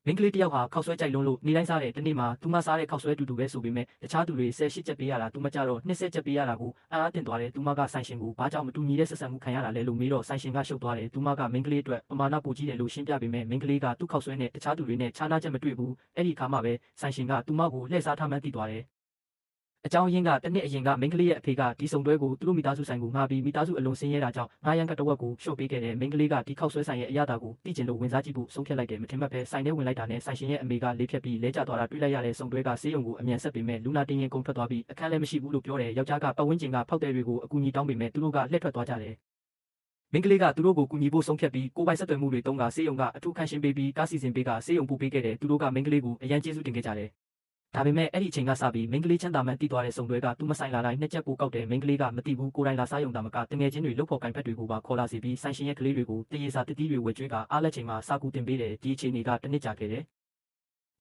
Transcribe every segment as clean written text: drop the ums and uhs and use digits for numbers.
မင်းကလေးတယောက်ဟာခောက်ဆွဲကြိုက်လွန်းလို့နေတိုင်းစားတယ်တနေ့မှာသူမစားတဲ့ခောက်ဆွဲတူတူပဲဆိုပေမဲ့တခြားသူတွေ18ချက်ပေးရတာသူမကြတော့20ချက်ပေးရတာကိုအံ့အားသင့်သွားတယ်သူမကဆိုင်ရှင်ကိုဘာကြောင့်မတူညီတဲ့ဆက်ဆံမှုခံရတာလဲလို့မေးတော့ဆိုင်ရှင်ကရှုပ်သွားတယ်သူမကမင်းကလေးအတွက်ပမာဏပိုကြီးတယ်လို့ရှင်းပြပေမဲ့မင်းကလေးကသူ့ခောက်ဆွဲနဲ့တခြားသူတွေနဲ့ခြားနားချက်မတွေ့ဘူးအဲ့ဒီအခါမှပဲဆိုင်ရှင်ကသူမကိုလှည့်စားထားမှန်းသိသွားတယ်အကြောင်းရင်းကတနစ်အရင်ကမင်းကလေးရဲ့အဖေကဒီစုံတွဲကိုသူတို့မိသားစုဆိုင်ကိုငှားပြီးမိသားစုအလုံးစင်းရဲတာကြောင့်ငှားရမ်းကတဝက်ကိုရှော့ပေးခဲ့တယ်မင်းကလေးကဒီခောက်ဆွဲဆိုင်ရဲ့အရသာကိုသိကျင်လို့ဝင်စားကြည့်ဖို့ဆုံးဖြတ်လိုက်တယ်မထင်မှတ်ပဲဆိုင်ထဲဝင်လိုက်တာနဲ့ဆိုင်ရှင်ရဲ့အမေကလေးဖြတ်ပြီးလဲကျသွားတာတွေ့လိုက်ရတဲ့စုံတွဲကဆေးရုံကိုအမြန်ဆက်ပေမဲ့လူနာတင်ရင်ကုန်ထွက်သွားပြီးအခန်းလည်းမရှိဘူးလို့ပြောတယ်ယောက်ျားကပတ်ဝန်းကျင်ကဖောက်တဲ့တွေကိုအကူအညီတောင်းပေမဲ့သူတို့ကလှည့်ထွက်သွားကြတယ်မင်းကလေးကသူတို့ကိုကူညီဖို့ဆုံးဖြတ်ပြီးကိုပိုင်ဆက်သွယ်မှုတွေတုံးကဆေးရုံကအထူးခန့်ရှင်းပေးပြီးကားစီစဉ်ပေးကဆေးရုံပို့ပေးခဲ့တယ်သူတို့ကမင်းကလေးကိုအရန်ကျေးဇူးတင်ခဲ့ကြတယ်ဒါပေမဲ့အဲ့ဒီအချိန်ကစပြီးမင်းကလေးချမ်းသာမှန်းသိသွားတဲ့စုံတွဲကသူမဆိုင်လာတိုင်းနှစ်ချက်ပိုကောက်တယ်မင်းကလေးကမသိဘူးကိုယ်တိုင်လာစားရုံတာမကတငယ်ချင်းတွေလုတ်ဖို့ကင်ဖက်တွေကိုပါခေါ်လာစီပြီးဆိုင်ရှင်ရဲ့ကလေးတွေကိုတရေစာတတိတွေဝယ်ကျွေးကအားလက်ချိန်မှာစာကူတင်ပေးတယ်ဒီအချိန်တွေကတစ်နှစ်ကြာခဲ့တယ်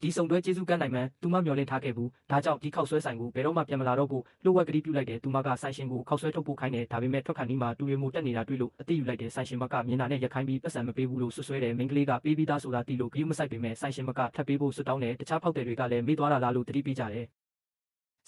ဒီစုံတွဲကျေးဇူးကမ်းနိုင်မှန်းသူမမျှော်လင့်ထားခဲ့ဘူးဒါကြောင့်ဒီခောက်ဆွဲဆိုင်ကိုဘယ်တော့မှပြန်မလာတော့ဘူးလှုပ်ဝက်ကတိပြုလိုက်တယ်သူမကဆိုင်ရှင်ကိုခောက်ဆွဲထုတ်ဖို့ခိုင်းတယ်ဒါပေမဲ့ထွက်ခါနီးမှာတူရီမိုတက်နေတာတွေ့လို့အသိယူလိုက်တယ်ဆိုင်ရှင်မကမြင်တာနဲ့ရက်ခိုင်းပြီးပတ်စံမပေးဘူးလို့ဆွဆွဲတယ်မင်းကလေးကပေးပြီးသားဆိုတာတီလို့ဂရုမစိုက်ပေမဲ့ဆိုင်ရှင်မကထပ်ပေးဖို့ဆွတောင်းတယ်တခြားဖောက်တယ်တွေကလည်းမေးသွားတာလားလို့တတိပေးကြတယ်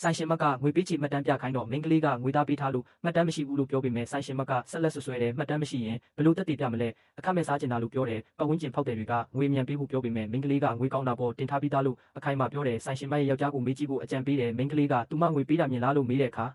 ဆိုင်ရှင်မကငွေပေးချေမှတ်တမ်းပြခိုင်းတော့မင်းကလေးကငွေသားပေးထားလို့မှတ်တမ်းမရှိဘူးလို့ပြောပေမဲ့ဆိုင်ရှင်မကဆက်လက်ဆွဆွဲတယ်မှတ်တမ်းမရှိရင်ဘလို့တက်တည်ပြမလဲအခမဲ့စားကျင်တာလို့ပြောတယ်ပတ်ဝန်းကျင်ဖောက်တယ်တွေကငွေမြန်ပေးဖို့ပြောပေမဲ့မင်းကလေးကငွေကောင်းတာပေါ်တင်ထားပြီးသားလို့အခိုင်အမာပြောတယ်ဆိုင်ရှင်မရဲ့ယောက်ျားကိုမေးကြည့်ဖို့အကြံပေးတယ်မင်းကလေးကသူမငွေပေးတာမြင်လားလို့မေးတဲ့အခါ